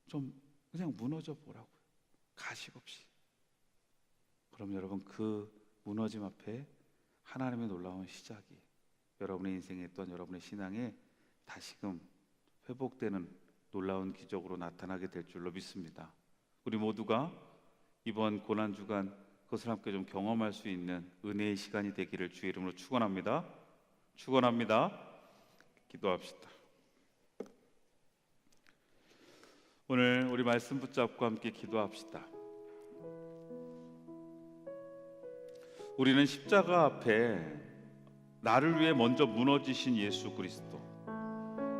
S1: 좀 그냥 무너져 보라고요. 가식 없이. 그럼 여러분, 그 무너짐 앞에 하나님의 놀라운 시작이 여러분의 인생에, 또한 여러분의 신앙에 다시금 회복되는 놀라운 기적으로 나타나게 될 줄로 믿습니다. 우리 모두가 이번 고난주간 그것을 함께 좀 경험할 수 있는 은혜의 시간이 되기를 주의 이름으로 축원합니다. 축원합니다. 기도합시다. 오늘 우리 말씀 붙잡고 함께 기도합시다. 우리는 십자가 앞에 나를 위해 먼저 무너지신 예수 그리스도,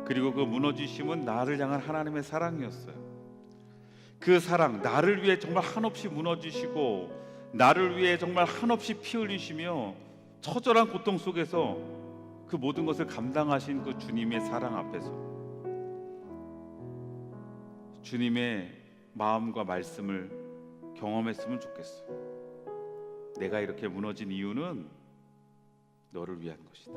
S1: 그리고 그 무너지심은 나를 향한 하나님의 사랑이었어요. 그 사랑, 나를 위해 정말 한없이 무너지시고 나를 위해 정말 한없이 피 흘리시며 처절한 고통 속에서 그 모든 것을 감당하신 그 주님의 사랑 앞에서 주님의 마음과 말씀을 경험했으면 좋겠어요. 내가 이렇게 무너진 이유는 너를 위한 것이다.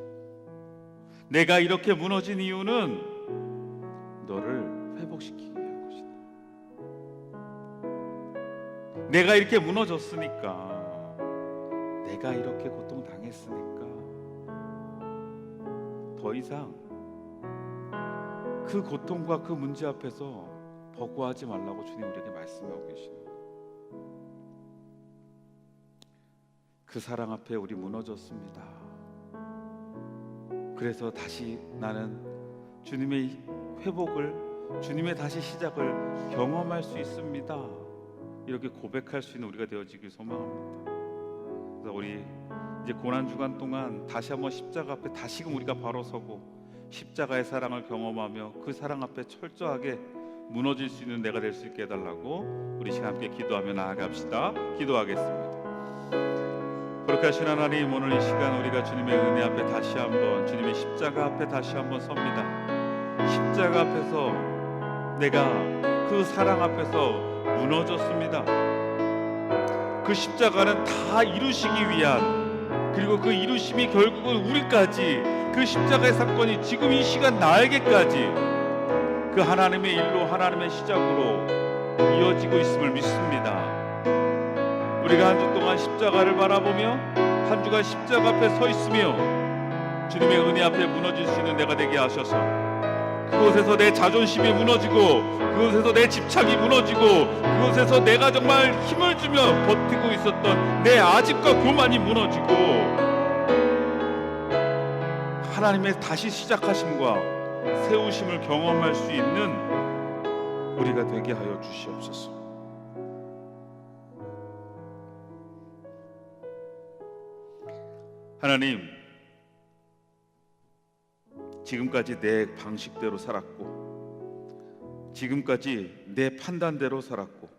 S1: 내가 이렇게 무너진 이유는 너를 회복시키기 위한 것이다. 내가 이렇게 무너졌으니까, 내가 이렇게 고통당했으니까 더 이상 그 고통과 그 문제 앞에서 버거워하지 말라고 주님 우리에게 말씀하고 계십니다. 그 사랑 앞에 우리 무너졌습니다. 그래서 다시 나는 주님의 회복을, 주님의 다시 시작을 경험할 수 있습니다. 이렇게 고백할 수 있는 우리가 되어지길 소망합니다. 그래서 우리 이제 고난주간 동안 다시 한번 십자가 앞에 다시금 우리가 바로 서고 십자가의 사랑을 경험하며 그 사랑 앞에 철저하게 무너질 수 있는 내가 될 수 있게 해달라고 우리 시간 함께 기도하며 나아갑시다. 기도하겠습니다. 그렇게 하신 하나님, 오늘 이 시간 우리가 주님의 은혜 앞에 다시 한번, 주님의 십자가 앞에 다시 한번 섭니다. 십자가 앞에서 내가 그 사랑 앞에서 무너졌습니다. 그 십자가는 다 이루시기 위한, 그리고 그 이루심이 결국은 우리까지, 그 십자가의 사건이 지금 이 시간 나에게까지 그 하나님의 일로, 하나님의 시작으로 이어지고 있음을 믿습니다. 우리가 한 주 동안 십자가를 바라보며 한 주간 십자가 앞에 서 있으며 주님의 은혜 앞에 무너질 수 있는 내가 되게 하셔서 그곳에서 내 자존심이 무너지고, 그곳에서 내 집착이 무너지고, 그곳에서 내가 정말 힘을 주며 버티고 있었던 내 아집과 교만이 무너지고 하나님의 다시 시작하심과 세우심을 경험할 수 있는 우리가 되게 하여 주시옵소서. 하나님, 지금까지 내 방식대로 살았고, 지금까지 내 판단대로 살았고,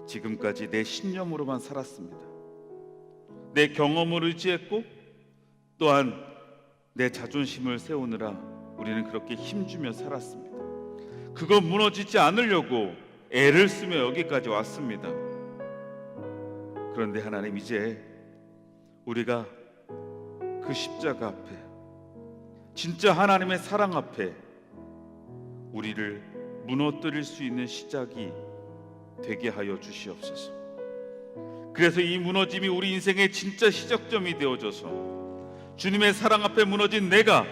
S1: 지금까지 내 신념으로만 살았습니다. 내 경험을 의지했고, 또한 내 자존심을 세우느라 우리는 그렇게 힘주며 살았습니다. 그거 무너지지 않으려고 애를 쓰며 여기까지 왔습니다. 그런데 하나님, 이제 우리가 그 십자가 앞에, 진짜 하나님의 사랑 앞에 우리를 무너뜨릴 수 있는 시작이 되게 하여 주시옵소서. 그래서 이 무너짐이 우리 인생의 진짜 시작점이 되어져서 주님의 사랑 앞에 무너진 내가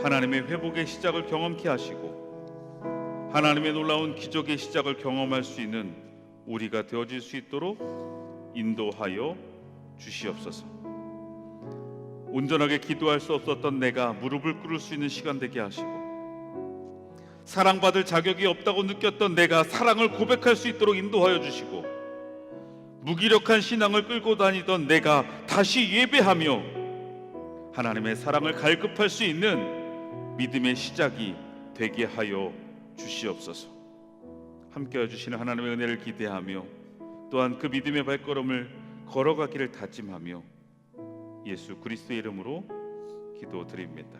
S1: 하나님의 회복의 시작을 경험케 하시고 하나님의 놀라운 기적의 시작을 경험할 수 있는 우리가 되어질 수 있도록 인도하여 주시옵소서. 온전하게 기도할 수 없었던 내가 무릎을 꿇을 수 있는 시간 되게 하시고, 사랑받을 자격이 없다고 느꼈던 내가 사랑을 고백할 수 있도록 인도하여 주시고, 무기력한 신앙을 끌고 다니던 내가 다시 예배하며 하나님의 사랑을 갈급할 수 있는 믿음의 시작이 되게 하여 주시옵소서. 함께해 주시는 하나님의 은혜를 기대하며 또한 그 믿음의 발걸음을 걸어가기를 다짐하며 예수 그리스도의 이름으로 기도드립니다.